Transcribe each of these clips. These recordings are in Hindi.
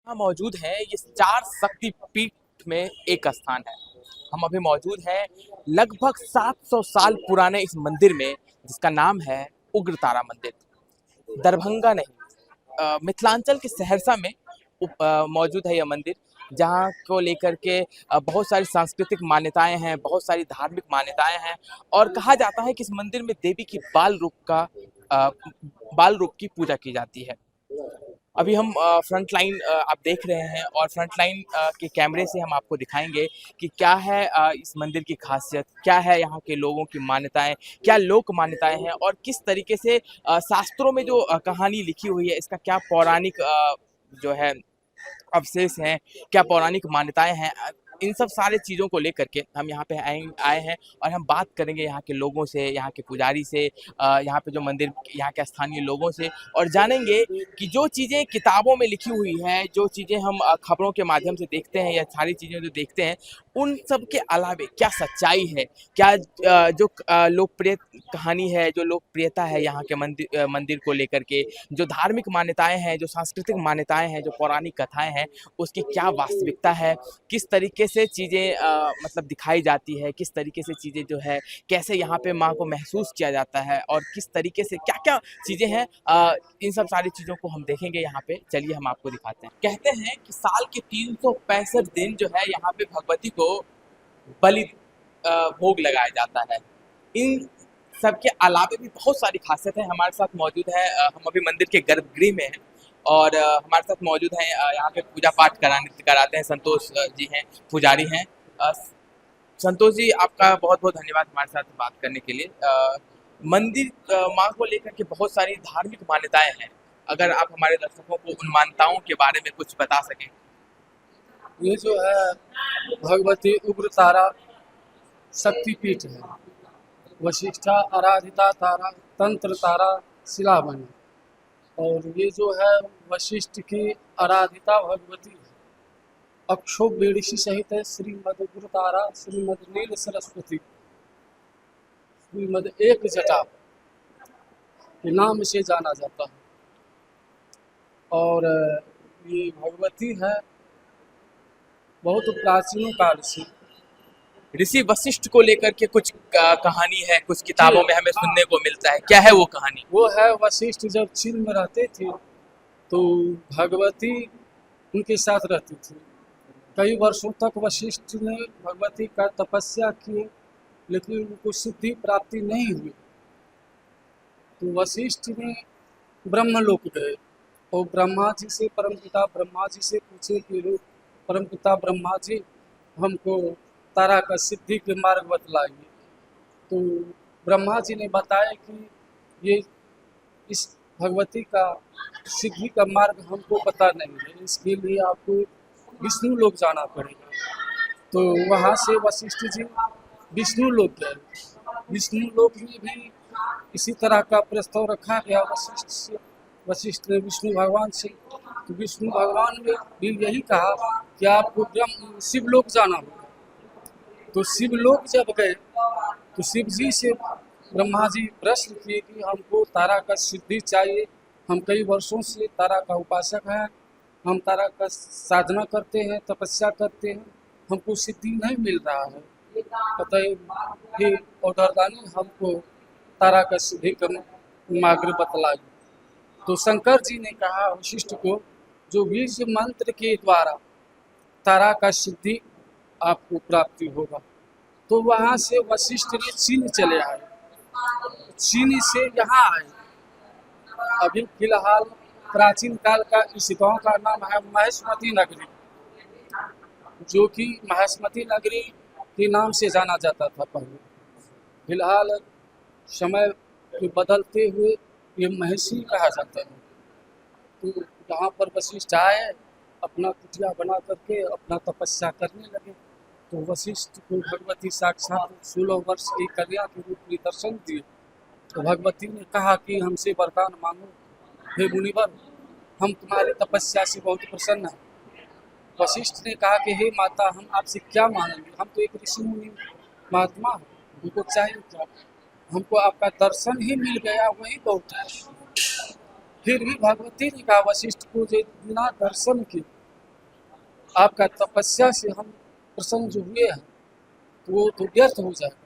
यहाँ मौजूद है ये चार शक्तिपीठ में एक स्थान है। हम अभी मौजूद हैं लगभग 700 साल पुराने इस मंदिर में जिसका नाम है उग्रतारा मंदिर। दरभंगा नहीं, मिथिलांचल के सहरसा में मौजूद है यह मंदिर, जहाँ को लेकर के बहुत सारी सांस्कृतिक मान्यताएं हैं, बहुत सारी धार्मिक मान्यताएं हैं। और कहा जाता है कि इस मंदिर में देवी की अ, बाल रूप की पूजा की जाती है। अभी हम फ्रंट लाइन आप देख रहे हैं और फ्रंट लाइन के कैमरे से हम आपको दिखाएंगे कि क्या है इस मंदिर की खासियत, क्या है यहाँ के लोगों की मान्यताएं, क्या लोक मान्यताएं हैं और किस तरीके से शास्त्रों में जो कहानी लिखी हुई है इसका क्या पौराणिक जो है अवशेष हैं, क्या पौराणिक मान्यताएं हैं। इन सब सारे चीज़ों को लेकर के हम यहाँ पे आए हैं और हम बात करेंगे यहाँ के लोगों से, यहाँ के पुजारी से, यहाँ पे जो मंदिर यहाँ के स्थानीय लोगों से, और जानेंगे कि जो चीज़ें किताबों में लिखी हुई हैं, जो चीज़ें हम खबरों के माध्यम से देखते हैं या सारी चीज़ें जो देखते हैं, उन सब के अलावे क्या सच्चाई है, क्या जो लोकप्रिय कहानी है, जो लोकप्रियता है यहाँ के मंदिर को लेकर के, जो धार्मिक मान्यताएं हैं, जो सांस्कृतिक मान्यताएं हैं, जो पौराणिक कथाएं हैं, उसकी क्या वास्तविकता है, किस तरीके से चीज़ें मतलब दिखाई जाती है, किस तरीके से चीज़ें जो है, कैसे यहाँ पे माँ को महसूस किया जाता है और किस तरीके से क्या-क्या चीज़ें हैं, इन सब सारी चीज़ों को हम देखेंगे यहाँ पे। चलिए हम आपको दिखाते हैं। कहते हैं कि साल के 365 दिन जो है यहाँ पे भगवती को बलि भोग लगाया जाता है। इन सबके अलावे भी बहुत सारी खासियत है। हमारे साथ मौजूद है, हम अभी मंदिर के गर्भगृह में हैं और हमारे साथ मौजूद हैं यहाँ पे पूजा पाठ कराते हैं संतोष जी हैं, पुजारी हैं। संतोष जी, आपका बहुत बहुत धन्यवाद हमारे साथ बात करने के लिए। मंदिर माँ को लेकर के बहुत सारी धार्मिक मान्यताएं हैं, अगर आप हमारे दर्शकों को उन मान्यताओं के बारे में कुछ बता सकें। ये जो है भगवती उग्रतारा शक्तिपीठ है। वशिष्ठा आराधिता तारा तंत्र तारा शिलामणि। और ये जो है वशिष्ठ की आराधिता भगवती है। अक्षोभ बेड़िशी सहित है श्रीमद उग्रतारा श्रीमद नील सरस्वती श्रीमद एक जटा के नाम से जाना जाता है। और ये भगवती है बहुत प्राचीन काल से। ऋषि वशिष्ठ को लेकर के कुछ कहानी है, कुछ किताबों में हमें सुनने को मिलता है, क्या है वो कहानी? वो है वशिष्ठ जब चीन में रहते थे तो भगवती उनके साथ रहती थी। कई वर्षों तक वशिष्ठ ने भगवती का तपस्या किए, लेकिन उनको सिद्धि प्राप्ति नहीं हुई। तो वशिष्ठ ने ब्रह्मलोक गए और ब्रह्मा जी से परमपिता ब्रह्मा जी से पूछे कि परमपिता ब्रह्मा जी, हमको तारा का सिद्धि के मार्ग बतलाइए। तो ब्रह्मा जी ने बताया कि ये इस भगवती का सिद्धि का मार्ग हमको पता नहीं है, इसके लिए आपको विष्णु लोक जाना पड़ेगा। तो वहाँ से वशिष्ठ जी विष्णु लोक गए। विष्णु लोक में भी इसी तरह का प्रस्ताव रखा गया वशिष्ठ से। वशिष्ठ ने विष्णु भगवान से, तो विष्णु भगवान ने भी यही कहा कि आपको ब्रह्म शिवलोक जाना होगा। तो शिवलोक जब गए तो शिव जी से ब्रह्मा जी प्रश्न किए कि हमको तारा का सिद्धि चाहिए, हम कई वर्षों से तारा का उपासक हैं, हम तारा का साधना करते हैं, तपस्या करते हैं, हमको सिद्धि नहीं मिल रहा है, अतः हे औडरदानी हमको तारा का सिद्धि का मार्ग बतलाइए। तो शंकर जी ने कहा वशिष्ठ को, जो बीज मंत्र के द्वारा तारा का सिद्धि आपको प्राप्ति होगा। तो वहाँ से वशिष्ठ ने चीन चले आए, चीन से यहाँ आए। अभी फिलहाल प्राचीन काल का इस गांव का नाम है महेशमती नगरी, जो कि महेशमती नगरी के नाम से जाना जाता था पहले। फिलहाल समय के बदलते हुए ये महेशी कहा जाता है। तो यहाँ पर वशिष्ठ आए, अपना कुटिया बना करके अपना तपस्या करने लगे। तो वशिष्ठ को भगवती साक्षात 16 वर्ष की कन्या के रूप में दर्शन दिए। तो भगवती ने कहा कि हमसे वरदान मांगो, हे मुनिवर, हम तुम्हारी तपस्या से बहुत प्रसन्न हैं। वशिष्ठ ने कहा कि हे माता, हम आपसे क्या मांगेंगे, हम तो एक ऋषि मुनि महात्मा हैं, हमको चाहिए क्या, हमको आपका दर्शन ही मिल गया वही बहुत है। फिर भी भगवती ने कहा वशिष्ठ को, जो बिना दर्शन के आपका तपस्या से हम प्रसन्न जो हुए हैं तो वो तो व्यर्थ हो जाएगा।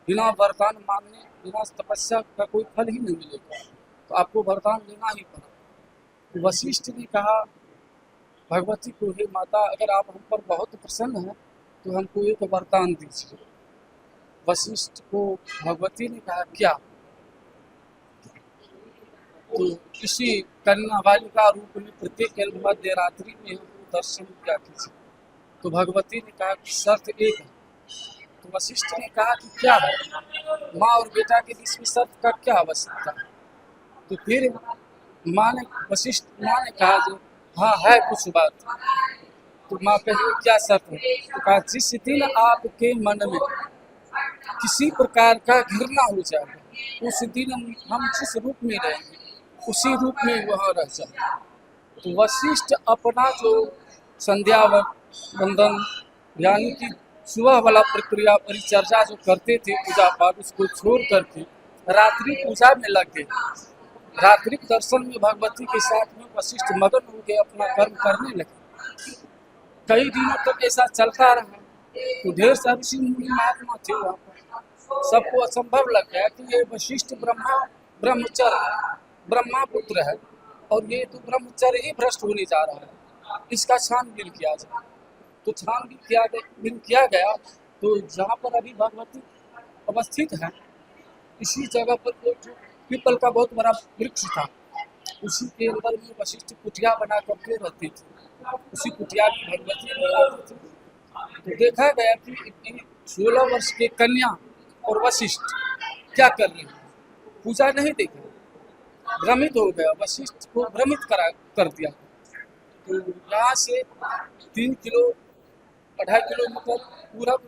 बिना वरदान मांगने, बिना तपस्या का कोई फल ही नहीं मिलेगा, तो आपको वरदान लेना ही पड़ा। तो वशिष्ठ ने कहा भगवती को, हे माता, अगर आप हम पर बहुत प्रसन्न हैं तो हमको एक वरदान दीजिए। वशिष्ठ को भगवती ने कहा क्या? तो इसी कन्या बालिका रूप में प्रत्येक मध्य रात्रि में हमको दर्शन दिया कीजिए। तो भगवती ने कहा कि शर्त एक है। तो वशिष्ठ ने कहा कि क्या है? माँ और बेटा के बीच में शर्त का क्या आवश्यकता है? तो फिर वशिष्ठ माँ ने कहा जो हाँ है कुछ बात। तो माँ कही क्या शर्त है? तो कहा जिस दिन आपके मन में किसी प्रकार का घृणा हो जाएगा उस दिन हम जिस रूप में रहेंगे उसी रूप में वहाँ रह जाए। तो वशिष्ठ अपना जो संध्या वंदन यानी कि सुबह वाला प्रक्रिया परिचर्या जो करते थे पूजा पाठ, उसको छोड़ करके रात्रि पूजा में लग गए। रात्रि दर्शन में भगवती के साथ में वशिष्ठ मगन हो गए, अपना कर्म करने लगे। कई दिनों तक ऐसा चलता रहा। तो ढेर सारे ऋषि मुनि महात्मा थे वहाँ पर, सबको असंभव लग गया कि ये वशिष्ठ ब्रह्मचर्य है, ब्रह्मा पुत्र है, और ये तो ब्रह्मचर्य ही भ्रष्ट होने जा रहा है, इसका छानबीन किया जाए। तो छानबीन किया गया। तो जहाँ पर अभी भगवती अवस्थित है इसी जगह पर एक जो पीपल का बहुत बड़ा वृक्ष था, उसी के अंदर में वशिष्ठ कुटिया बना करके रहते थे। उसी कुटिया में भगवती रहती थी। तो देखा गया कि 16 वर्ष के कन्या और वशिष्ठ क्या कर रहे हैं, पूजा नहीं देखा, भ्रमित हो गया, वशिष्ठ को भ्रमित कर दिया। तो यहाँ से 3 किलो 2.5 किलोमीटर पूरब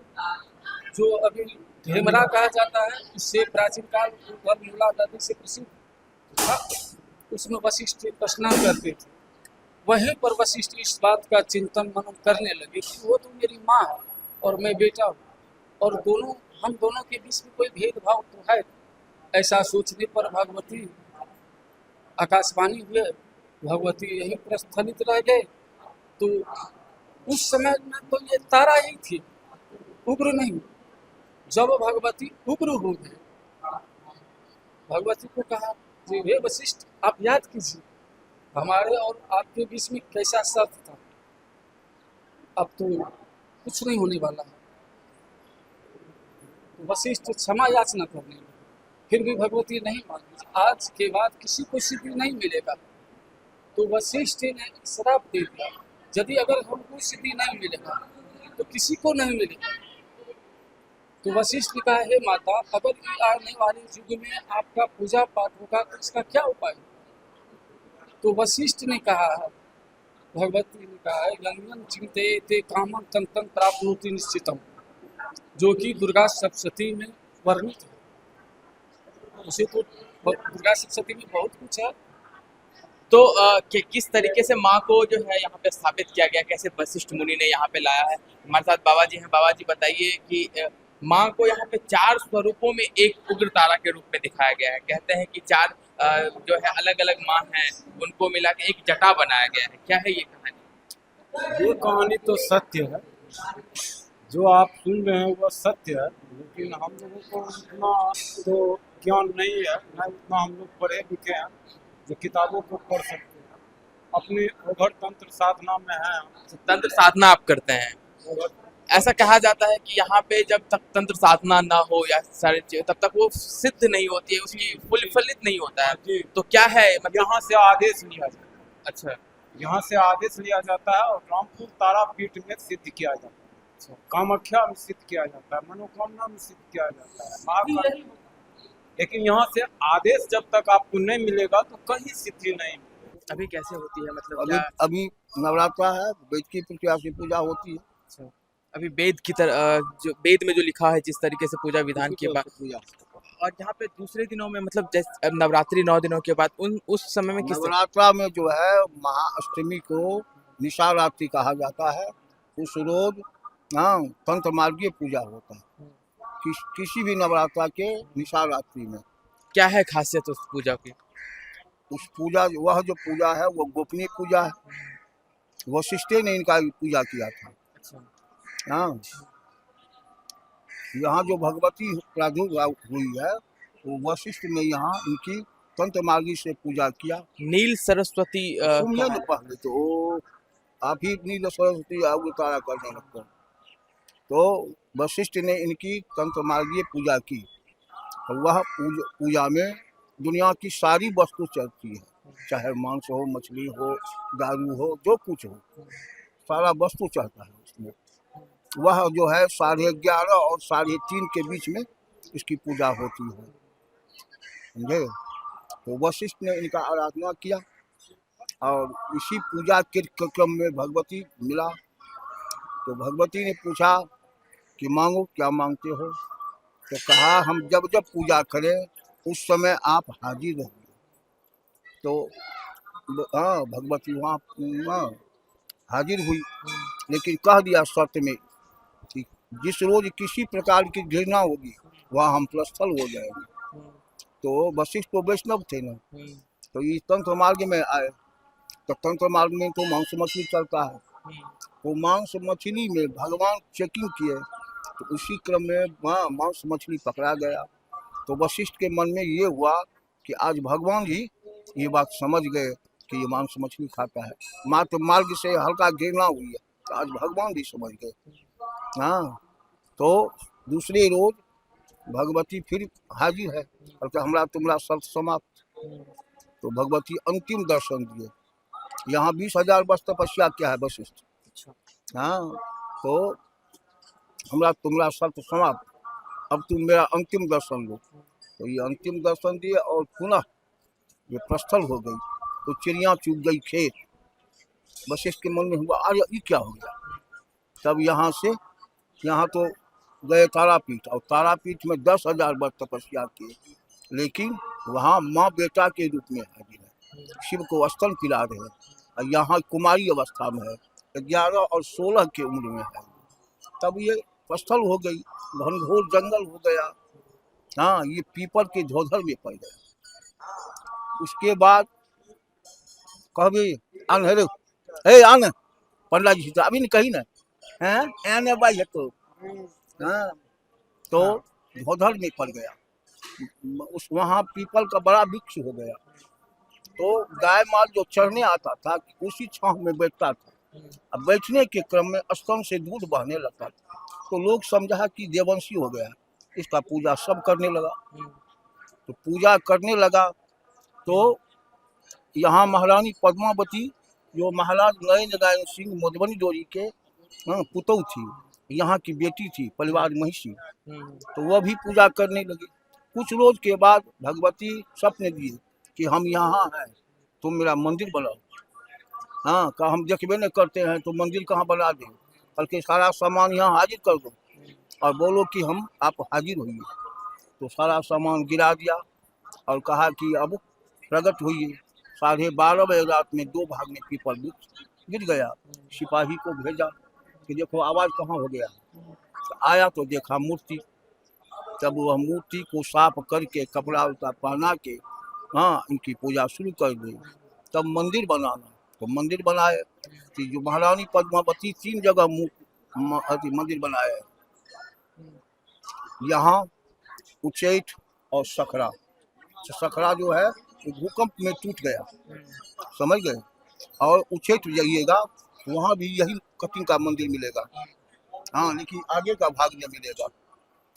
जो अभी ढेमरा कहा जाता है, इससे प्राचीन काल निर्मला नदी से प्रसिद्ध था, उसमें वशिष्ठ स्नान करते थे। वहीं पर वशिष्ठ इस बात का चिंतन मनन करने लगे कि वो तो मेरी माँ है और मैं बेटा हूँ, और हम दोनों के बीच में कोई भेदभाव तो है। ऐसा सोचने पर भगवती आकाशवाणी हुए, भगवती यहीं प्रस्थलित रह गए। तो उस समय में तो ये तारा ही थी, उग्र नहीं। जब भगवती उग्र हो गए, भगवती को कहा कि हे वशिष्ठ, आप याद कीजिए हमारे और आपके बीच में कैसा शर्त था, अब तो कुछ नहीं होने वाला है। तो वशिष्ठ क्षमा याचना करने लगे, फिर भी भगवती नहीं मानी, आज के बाद किसी को सिद्धि नहीं मिलेगा। तो वशिष्ठ ने श्राप दे दिया, यदि अगर हमको सिद्धि नहीं मिलेगा तो किसी को नहीं मिलेगा। तो वशिष्ठ ने कहा, हे माता, अगर आने वाले युग में आपका पूजा पाठ होगा तो इसका क्या उपाय? तो वशिष्ठ ने कहा, भगवती ने कहा, यंगन चिंते ते कामं तं तं प्राप्नोति निश्चितम, जो कि दुर्गा सप्तशती में वर्णित है। उसे तो दुर्गा सप्तशती में बहुत कुछ है। तो किस तरीके से माँ को जो है यहाँ पे स्थापित किया गया, कैसे वशिष्ठ मुनि ने यहाँ पे लाया है? हमारे साथ बाबा जी हैं। बाबा जी बताइए कि माँ को यहाँ पे 4 स्वरूपों में एक उग्र तारा के रूप में दिखाया गया है। कहते हैं कि 4 जो है अलग अलग माँ हैं, उनको मिला के एक जटा बनाया गया है। क्या है ये कहानी? ये कहानी तो सत्य है, जो आप सुन रहे हैं वह सत्य है, लेकिन हम लोगों को उतना तो ज्ञान नहीं है, न उतना हम लोग पढ़े लिखे हैं जो किताबों को पढ़ सकते हैं। अपने ओघर तंत्र साधना में है। तंत्र साधना आप करते हैं? ऐसा कहा जाता है कि यहाँ पे जब तक तंत्र साधना ना हो या सारे तब तक वो सिद्ध नहीं होती है, उसकी फलित नहीं होता है। तो क्या है मतलब? यहाँ से आदेश लिया जाता है। अच्छा, यहाँ से आदेश लिया जाता है और रामपुर तारापीठ में सिद्ध किया जाता है, कामाख्या में सिद्ध किया जाता है, मनोकामना में सिद्ध किया जाता है, महाकाल। लेकिन यहाँ से आदेश जब तक आपको नहीं मिलेगा तो कहीं सिद्धि नहीं मिलेगी। अभी कैसे होती है मतलब अभी क्या? अभी नवरात्रा है, वेद की प्रक्रिया से पूजा होती है। अच्छा, अभी वेद की तरह जो वेद में जो लिखा है जिस तरीके से पूजा विधान के बाद, पूजा और यहाँ पे दूसरे दिनों में मतलब जैसे नवरात्रि 9 दिनों के बाद उस समय में किस नवरात्रा में जो है महाअष्टमी को निशारात्रि कहा जाता है। उस रोज तंत्र मार्गीय पूजा होता है किसी भी नवरात्रा के निशारात्रि में। क्या है खासियत उस पूजा की? उस पूजा वह जो पूजा है वो गोपनीय पूजा है। वशिष्ठ ने इनका पूजा किया था। अच्छा। हाँ, यहाँ जो भगवती प्रादुर्भाव हुई है वो वशिष्ठ ने यहाँ इनकी तंत्र मार्गी से पूजा किया। नील सरस्वती सुनिए कहा न पहले तो आप ही नील सरस्वती अवतारा करने लगते हो। तो वशिष्ठ ने इनकी तंत्र मार्गीय पूजा की। तो वह पूजा में दुनिया की सारी वस्तु चलती है, चाहे मांस हो, मछली हो, दारू हो, जो कुछ हो, सारा वस्तु चलता है उसमें। वह जो है 11:30 और 3:30 के बीच में इसकी पूजा होती है, समझे। तो वशिष्ठ ने इनका आराधना किया और इसी पूजा के क्रम में भगवती मिला। तो भगवती ने पूछा कि मांगो, क्या मांगते हो। तो कहा हम जब जब पूजा करें उस समय आप हाजिर रहिए। तो हाँ, भगवती वहाँ हाजिर हुई, लेकिन कह दिया शर्त में कि जिस रोज किसी प्रकार की घृणा होगी वहाँ हम प्रस्थल हो जाएंगे। तो वशिष्ठ तो वैष्णव थे ना, तो ये तंत्र मार्ग में आए। तो तंत्र मार्ग में तो मांस मछली चलता है। तो मांस मछली में भगवान चेकिंग किए, तो उसी क्रम में वहाँ मांस मछली पकड़ा गया। तो वशिष्ठ के मन में ये हुआ कि आज भगवान ही ये बात समझ गए कि ये मांस मछली खाता है। मात्र मार्ग से हल्का घृणा हुई है, तो आज भगवान भी समझ गए। हाँ, तो दूसरे रोज भगवती फिर हाजिर है और तो हमरा तुम्हारा शर्त समाप्त। तो भगवती अंतिम दर्शन दिए। यहाँ 20,000 वर्ष तपस्या क्या है वशिष्ठ। हाँ, तो हमरा तुम्हारा शर्त समाप्त, अब तुम मेरा अंतिम दर्शन लो। तो ये अंतिम दर्शन दिए और पुनः ये प्रस्थल हो गई। तो चिड़िया चुग गई खेत। वशिष्ठ के मन में हुआ अरे ये क्या हो गया। तब यहाँ से यहाँ तो गए तारापीठ, और तारापीठ में 10,000 वर्ष तपस्या किए, लेकिन वहाँ माँ बेटा के रूप में हाजिर है, शिव को स्तन पिला रहे हैं। और यहाँ कुमारी अवस्था में है, 11 और 16 की उम्र में है। तब ये स्थल हो गई, घनघोर जंगल हो गया। हाँ, ये पीपल के धोधर में पड़ गया। उसके बाद कहबे आन हेलो, हे आन पंडा जी, तो अभी नहीं कही ना हैं आने भाई है तो। हाँ, तो धोधर में पड़ गया। उस वहाँ पीपल का बड़ा वृक्ष हो गया। तो गाय माल जो चढ़ने आता था उसी छांव में बैठता था। अब बैठने के क्रम में स्तन से दूध बहने लगता था। तो लोग समझा कि देवंशी हो गया, इसका पूजा सब करने लगा। तो पूजा करने लगा तो यहाँ महारानी पद्मावती जो महाराज नरेंद्र नारायण सिंह मधुबनी डोरी के पुतौ थी, यहाँ की बेटी थी, परिवार महिषी, तो वह भी पूजा करने लगी। कुछ रोज के बाद भगवती स्वप्न दिए कि हम यहाँ हैं, तुम मेरा मंदिर बनाओ। हाँ, कहा हम देखबे नहीं करते हैं तो मंदिर कहाँ बना दें, बल्कि सारा सामान यहाँ हाजिर कर दो और बोलो कि हम आप हाजिर होइए। तो सारा सामान गिरा दिया और कहा कि अब प्रकट हुई। 12:30 बजे रात में 2 भाग में पीपल वृक्ष गिर गया। सिपाही को भेजा कि देखो आवाज कहाँ हो गया। तो आया तो देखा मूर्ति। तब वह मूर्ति को साफ करके कपड़ा उपड़ा पहना के हाँ इनकी पूजा शुरू कर दी। तब मंदिर बनाना, तो मंदिर बनाए कि जो महारानी पद्मावती 3 जगह मंदिर बनाए, यहाँ उच्चैठ और सखरा। सखरा जो है भूकंप में टूट गया, समझ गए। और उच्चैठ जाइएगा वहाँ भी यही कटिंग का मंदिर मिलेगा। हाँ, लेकिन आगे का भाग नहीं मिलेगा।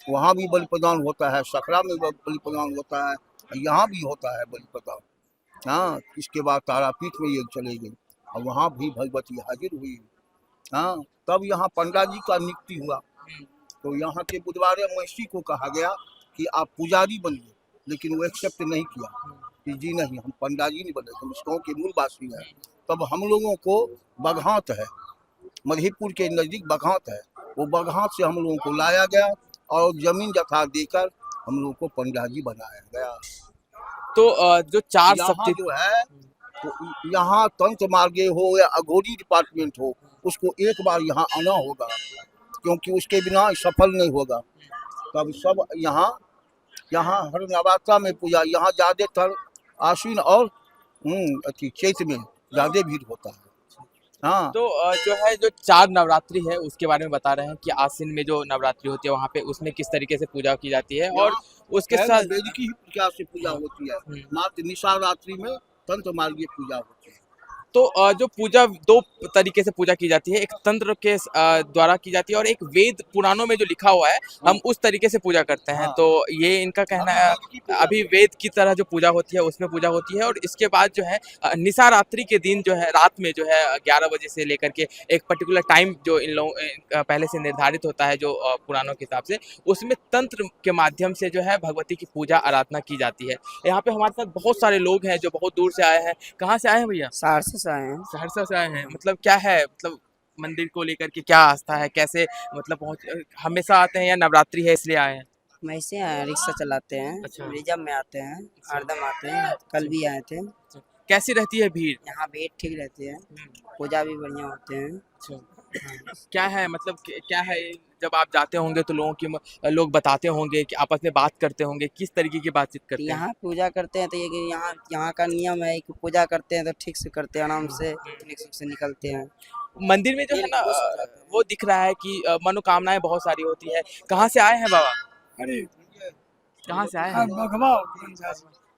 वहाँ भी बलि प्रदान होता है, सखरा में बलि प्रदान होता है, यहाँ भी होता है बलि प्रदान। हाँ, इसके बाद तारापीठ में ये चले गए और वहाँ भी भगवती हाजिर हुई। हाँ, तब यहाँ पंडा जी का नियुक्ति हुआ। तो यहाँ के बुधवारे महिषी को कहा गया कि आप पुजारी बनिए, लेकिन वो एक्सेप्ट नहीं किया कि जी नहीं, हम पंडा जी नहीं बने, हम इस गाँव के मूलवासी हैं। तब हम लोगों को बघात है, मधेपुर के नज़दीक बघात है, वो बघात से हम लोगों को लाया गया और जमीन जथा देकर हम लोगों को पंडा जी बनाया गया। तो जो 4 यहाँ शक्ति जो है तो यहाँ तंत्र मार्गे हो या अघोरी डिपार्टमेंट हो, उसको एक बार यहाँ आना होगा, क्योंकि उसके बिना सफल नहीं होगा। तब सब यहाँ हर नवरात्रा में पूजा, यहाँ ज़्यादातर आश्विन और चैत में ज़्यादा भीड़ होता है। हाँ तो जो 4 नवरात्रि है उसके बारे में बता रहे हैं कि आश्विन में जो नवरात्रि होती है वहाँ पे उसमें किस तरीके से पूजा की जाती है और उसके है ना, साथ वैदिक ही प्रकार से पूजा होती है। मात्र निशारात्रि में तंत्र मार्गीय पूजा होती है। तो जो पूजा 2 तरीके से पूजा की जाती है, एक तंत्र के द्वारा की जाती है और एक वेद पुराणों में जो लिखा हुआ है हम उस तरीके से पूजा करते हैं। हाँ। तो ये इनका कहना है अभी वेद की तरह जो पूजा होती है उसमें पूजा होती है और इसके बाद जो है निशारात्रि के दिन जो है रात में जो है 11 बजे से लेकर के एक पर्टिकुलर टाइम जो इन लोगों पहले से निर्धारित होता है जो पुराणों के हिसाब से उसमें तंत्र के माध्यम से जो है भगवती की पूजा आराधना की जाती है। यहाँ पे हमारे साथ बहुत सारे लोग हैं जो बहुत दूर से आए हैं। कहाँ से आए हैं भैया? सहरसा से आए हैं। सहरसा से आए हैं। मतलब क्या है मतलब मंदिर को लेकर के क्या आस्था है, कैसे मतलब पहुंच हमेशा आते हैं या नवरात्रि है इसलिए आए हैं? हम ऐसे आए हैं, रिक्शा चलाते हैं। अच्छा। रिजर्व में आते हैं, हरदम आते हैं, कल भी आए थे। कैसी रहती है भीड़? यहाँ भीड़ ठीक रहती है, पूजा भी बढ़िया होते हैं। क्या है मतलब क्या है जब आप जाते होंगे तो लोग बताते होंगे कि आपस में बात करते होंगे, किस तरीके की बातचीत करते हैं? यहाँ पूजा करते हैं तो ये कि यहाँ का नियम है कि पूजा करते हैं तो ठीक से करते हैं, आराम से ठीक से निकलते हैं। मंदिर में जो है ना वो दिख रहा है कि मनोकामनाएं बहुत सारी होती है। कहाँ से आए हैं बाबा? अरे कहाँ से आए हैं? भगवा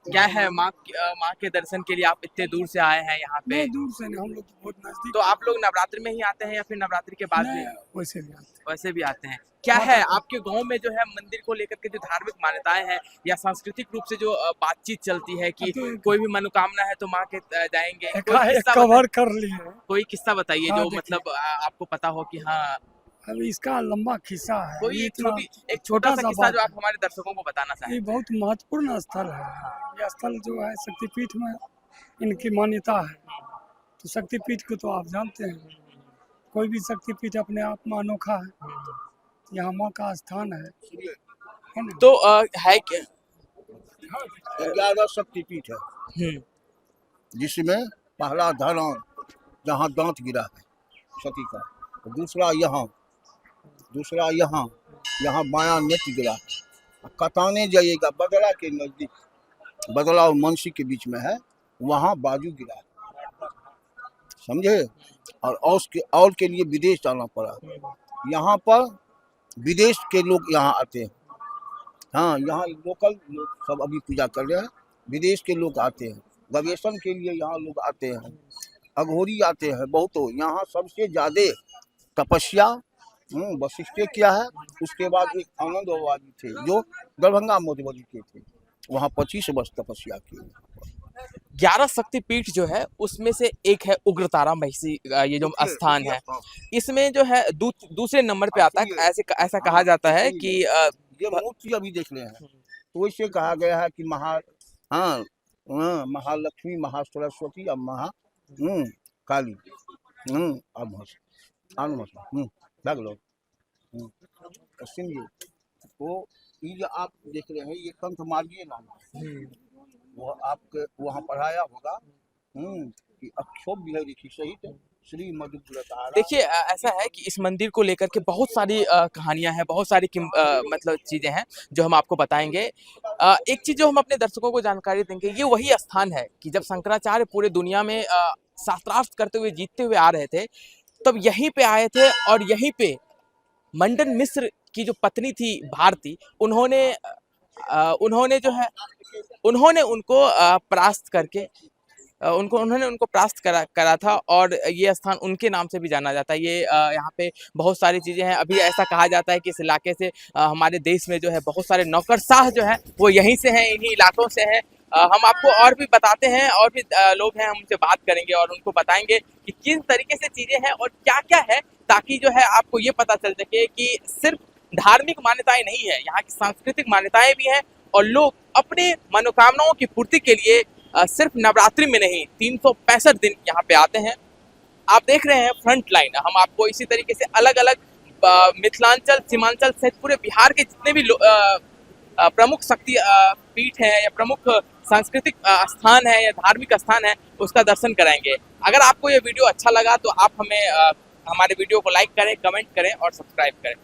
क्या है माँ के दर्शन के लिए आप इतने दूर से आए हैं यहाँ पे? दूर से नहीं, हम लोग बहुत नजदीक। तो आप लोग नवरात्रि में ही आते हैं या फिर नवरात्रि के बाद भी? वैसे भी आते वैसे भी आते हैं। क्या है आपके गांव में जो है मंदिर को लेकर के जो धार्मिक मान्यताएं हैं या सांस्कृतिक रूप से जो बातचीत चलती है कि कोई भी मनोकामना है तो माँ के जाएंगे, कवर कर लिए। कोई किस्सा बताइए हाँ, जो देखिए। मतलब आपको पता हो कि हाँ अब इसका लंबा किस्सा है। कोई इतना एक छोटा सा किस्सा बात जो है। आप हमारे दर्शकों को बताना ये चाहें। बहुत महत्वपूर्ण स्थल है। यह स्थल जो है शक्तिपीठ में इनकी मान्यता है। तो शक्तिपीठ को तो आप जानते हैं, कोई भी शक्तिपीठ अपने आप में अनोखा है। यहाँ माँ का स्थान है ना? तो है क्या? 11 शक्तिपीठ है जिसमें पहला धरान जहाँ दांत गिरा है सती का, तो दूसरा यहाँ बायां नेत्र गिरा है। कताने जाइएगा बदला के नजदीक, बदला और मनसी के बीच में है, वहाँ बाजू गिरा है, समझे। और के लिए विदेश जाना पड़ा। यहाँ पर विदेश के लोग यहाँ आते हैं। हाँ, यहाँ लोकल लोग सब अभी पूजा कर रहे हैं, विदेश के लोग आते हैं गवेषण के लिए, यहाँ लोग आते हैं, अघोरी आते हैं बहुत। यहाँ सबसे ज्यादा तपस्या वशिष्ठ किया है। उसके बाद एक आनंद बाबा थे जो दरभंगा मधुबनी के थे, वहाँ 25 वर्ष तपस्या की। 11 शक्तिपीठ जो है उसमें से एक है उग्रतारा महिषी ये जो स्थान है, इसमें जो है दूसरे नंबर पे आता है। ऐसा कहा जाता है कि ये मूर्ति अभी देख रहे हैं तो इससे कहा गया है कि महालक्ष्मी, महासरस्वती और काली तो ये जो आप देख रहे हैं ये कंठ मार्गीय नाम है। वो आपके वहाँ पढ़ाया होगा कि अक्षोभ्य है ऋषि सहित श्री मधुपुरतारा। देखिए ऐसा है कि इस मंदिर को लेकर के बहुत सारी कहानियां हैं, बहुत सारी मतलब चीजें हैं जो हम आपको बताएंगे। एक चीज जो हम अपने दर्शकों को जानकारी देंगे, ये वही स्थान है कि जब शंकराचार्य पूरे दुनिया में शास्त्रार्थ करते हुए जीतते हुए आ रहे थे तब यहीं पे आए थे और यहीं पे मंडन मिश्र की जो पत्नी थी भारती, उन्होंने उनको परास्त करके उन्होंने उनको परास्त करा था और ये स्थान उनके नाम से भी जाना जाता है। ये यहाँ पे बहुत सारी चीज़ें हैं। अभी ऐसा कहा जाता है कि इस इलाके से हमारे देश में जो है बहुत सारे नौकरशाह जो है वो यहीं से हैं, इन्हीं इलाकों से हैं। हम आपको और भी बताते हैं, और भी लोग हैं, हम उनसे बात करेंगे और उनको बताएंगे कि किस तरीके से चीज़ें हैं और क्या क्या है, ताकि जो है आपको ये पता चल सके कि सिर्फ धार्मिक मान्यताएं नहीं है, यहाँ की सांस्कृतिक मान्यताएं भी हैं और लोग अपने मनोकामनाओं की पूर्ति के लिए सिर्फ नवरात्रि में नहीं 365 दिन यहाँ पे आते हैं। आप देख रहे हैं फ्रंट लाइन, हम आपको इसी तरीके से अलग अलग मिथिलांचल, सीमांचल सहित पूरे बिहार के जितने भी प्रमुख शक्ति पीठ हैं या प्रमुख सांस्कृतिक स्थान है या धार्मिक स्थान है उसका दर्शन कराएंगे। अगर आपको ये वीडियो अच्छा लगा तो आप हमें हमारे वीडियो को लाइक करें, कमेंट करें और सब्सक्राइब करें।